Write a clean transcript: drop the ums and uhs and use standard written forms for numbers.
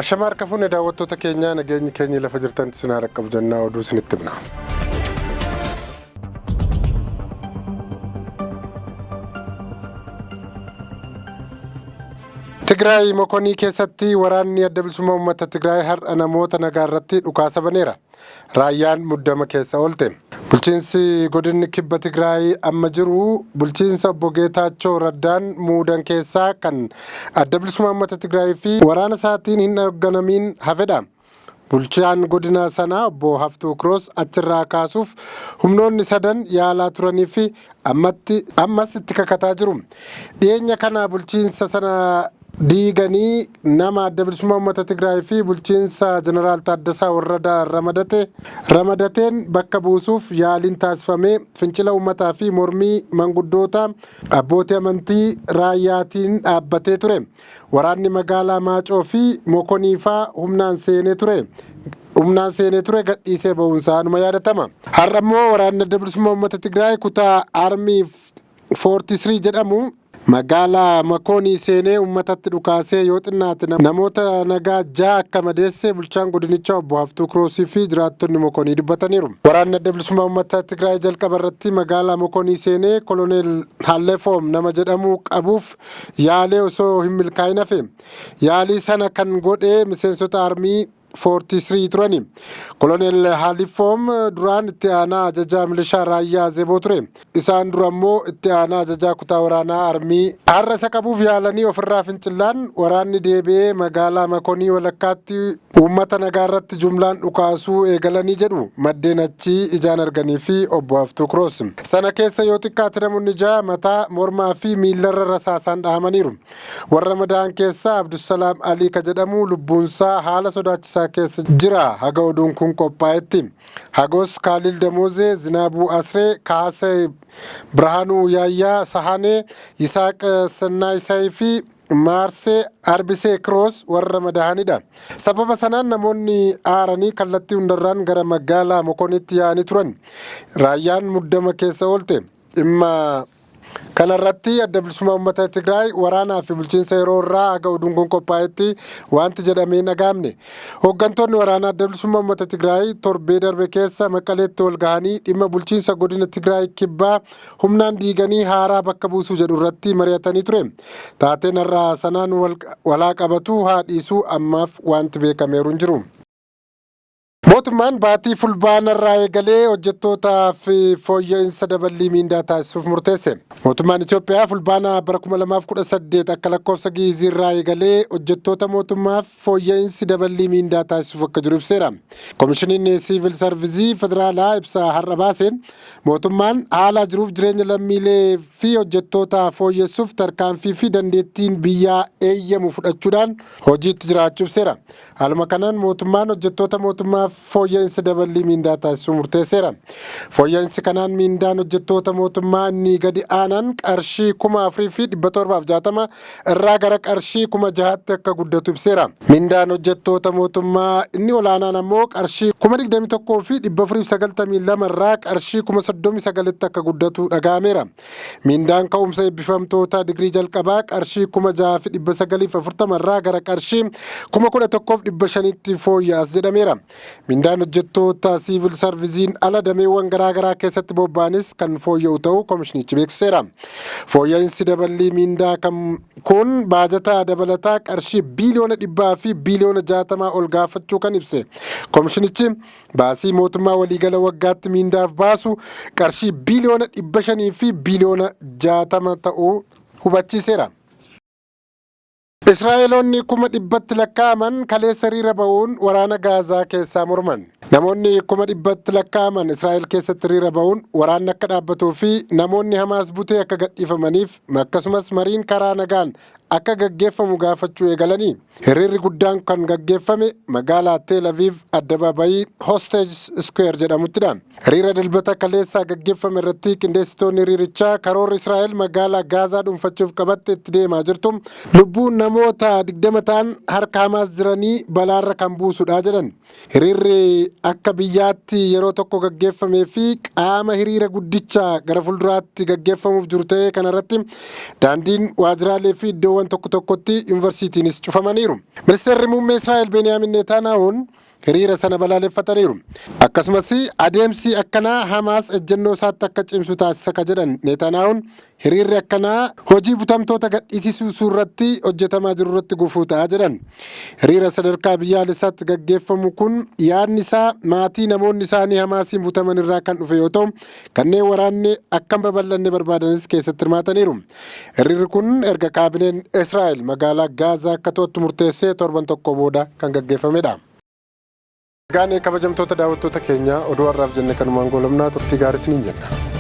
Ashamaa kafuun daawwattoota keenya nageenyi keenya lafa jirtan sinaa rakkab jannaa oduu isinitti himna. Tigraay Mokonii keessatti waraanni adda bilisummaa uummata Tigraay har'a namoota nagaa irratti dhukaasa baneera. Raayyaan muddama keessa oolte. Bulchiinsi godinni kibba Tigraay amma jiru bulchiinsa obbo Geetaachoo Raddaan muudan keessaa kan adda bilisummaa uummata Tigraay fi waraana isaatiin hin hoogganamiin hafedha. Bulchaan godina sanaa obbo Haftuu Kiroos achirraa kaasuuf humnoonni sadan yaalaa turanii fi ammas itti kakataa jiru. Dhiyeenya kana bulchiinsa sana diiganii nama adda bilisummaa uummata Tigraay fi bulchiinsa Jeneraal Taaddasaa Warradaa ramadateen bakka buusuuf yaaliin taasifamee fincila uummataa fi mormii manguddoota abbootii amantii raayyaatiin dhaabbatee ture. Waraanni magaalaa Maacoo fi Mokoniifaa humnaan seenee ture gadhiisee ba'uunsaa numa yaadatama. Har'a immoo waraanni adda bilisummaa uummata Tigraay kutaa Armii 43 jedhamu magaalaa Makonii seenee uummatatti dhukaasee yoo xinnaate namoota nagaa 6 akka madeesse bulchaan godinichaa obbo Haftuu Kiroosii fi jiraattonni Mokonii dubbataniiru. Waraanni adda bilisummaa uummata Tigraay jalqaba irratti magaalaa Mokonii seenee koloneel Hallefoom nama jedhamu qabuuf yaalee osoo hin milkaa'in hafe. Yaalii sana kan godhe miseensota Armii 43 turani. Koloneel Hallefoom duraan itti aanaa ajajaa milishaa raayyaa Zeeboo ture. Isaan dura immoo itti aanaa ajajaa kutaa waraanaa Armii. Har'a isa qabuuf yaalanii ofirraa fincilaan waraanni deebi'ee magaalaa Makonii walakkaatti uummata nagaa irratti jumlaan dhukaasuu eegalanii jedhu maddeen achii ijaan arganii fi obbo Haftuu Kiroos. Sana keessa yoo xiqqaate namoonni 6 mataa, mormaa fi miillarra rasaasaan dhahamaniiru. Warra madaa'an keessaa Abdusalaam Alii ka jedhamu lubbuunsaa haala sodaachisaa keessa jira haga oduun kun qophaa'etti. Hagos Kaalil Damoozee, Zinaabuu Asree, Kaasee Birhaanuu Yaayyaa Sahanee, Yisaaq Sannaayisaayi fi Maarsee Arbisee Kiroos warra madaa'anidha. Sababa sanaan namoonni aaranii kallattii hundarraan gara magaalaa Mokoniitti yaa'anii turan. Raayyaan muddama keessa oolte. Dhimma kanarratti adda bilisummaa uummata Tigraay waraanaa fi bulchiinsa yeroo irraa haga oduun kun qophaa'etti wanti jedhamee hin dhagaamne. Hooggantoonni waraanaa adda bilisummaa uummata Tigraay torbee darbe keessa Maqaleetti wal gahanii dhimma bulchiinsa godina Tigraay kibbaa humnaan diiganii haaraa bakka buusuu jedhu irratti mari'atanii ture. Taateen har'aa sanaan walaa qabatu haa dhiisuu ammaaf wanti beekameeru hin jiru. Mootummaan baatii fulbaanarraa eegalee hojjettootaaf fooyya'insa daballii miindaa taasisuuf murteesse. Mootummaan Itoophiyaa fulbaana bara 2018 akka lakkoofsa giiziirraa eegalee hojjettoota mootummaaf fooyya'insi daballii miindaa taasisuuf akka jiru ibseera. Komishiniin Siivil Sarvizii Federaalaa ibsa har'a baaseen mootummaan haala jiruuf jireenya lammiilee fi hojjettoota fooyyessuuf tarkaanfii fi dandeettiin biyyaa eeyyamu fudhachuudhaan hojiitti jiraachuu ibseera. Haaluma kanaan mootummaan hojjettoota mootummaaf fooyya'insi daballii miindaa taasisuu murteesseera. Fooyya'insi kanaan miindaan hojjettoota mootummaa inni gadi aanan qarshii 4,760 irraa gara qarshii 6,000 akka guddatu ibseera. Miindaan hojjettoota mootummaa inni olaanaan ammoo qarshii 21,492 irraa qarshii 39,000 akka guddatu dhaga'ameera. Miindaan ka'umsa eebbifamtoota digirii jalqabaa qarshii 6,940 irraa gara qarshii 11,500tti fooyya'as jedhameera. Miindaan hojjettoota siivil sarviziin ala dameewwan garaagaraa keessatti bobba'anis kan fooyya'u ta'uu komishinichi beeksiseera. Fooyya'insi daballii miindaa kun baajataa dabalataa qarshii biiliyoona 100 fi biiliyoona 60 ol gaafachuu kan ibse. Komishinichi baasii mootummaa waliigala waggaatti miindaaf baasu qarshii biiliyoona 500 fi biiliyoona 60 ta'uu hubachiiseera. Israa'eloonni 100,000 lakkaa'aman kaleessa hiriira ba'uun waraana Gaazaa keessaa morman. Namoonni 100,000 lakkaa'aman Israa'el keessatti hiriira ba'uun waraanni akka dhaabbatuu fi namoonni Hamaas butee akka gadhiifamaniif akkasumas mariin karaa nagaan akka gaggeeffamu gaafachuu eegalanii. Hiriirri guddaan kan gaggeeffame magaalaa Teel Aviv addabaabayii Hostage Square jedhamuttidha. Hiriira dilbata kaleessaa gaggeeffame irratti qindeessitoonni hiriirichaa karoorri Israa'el magaalaa Gaazaa dhuunfachuuf qabatte itti deemaa jirtu lubbuun namoota 20 ta'an harka Hamaas jiranii balaarra kan buusudha jedhan. Hiriirri akka biyyaatti yeroo tokko gaggeeffamee fi qaama hiriira guddicha gara fuulduraatti gaggeeffamuuf jiru ta'ee kanarratti daandiin waajjiraalee fi iddoowwan iddoowwan tokko tokkotti yuunivarsiitiinis cufamaniiru. Ministeerri muummee Israa'el Beniyaamin Netanyahuun hiriira sana balaaleffataniiru. Akkasumas adeemsi akkanaa Hamaas ejjennoo isaatti akka cimsu taasisa ka jedhan Netanyahuun hiriirri akkanaa hojii butamtoota gadhiisisuu irratti hojjetamaa jiru irratti gufuu ta'a jedhan. Hiriira sadarkaa biyyaalessaatti gaggeeffamu kun yaadni isaa maatii namoonni isaanii Hamaasiin butaman irraa kan dhufe yoo ta'u kanneen waraanni akka hin babal'anne barbaadanis keessatti hirmaataniiru. Hiriirri kun erga kaabineen Israa'el magaalaa Gaazaa akka to'attu murteessee torban tokko booda kan gaggeeffamedha. Gaanee kabajamtoota daawwattoota keenya oduu har'aaf jenne kanumaan goolabnaa turtii gaarii isiniin jenna.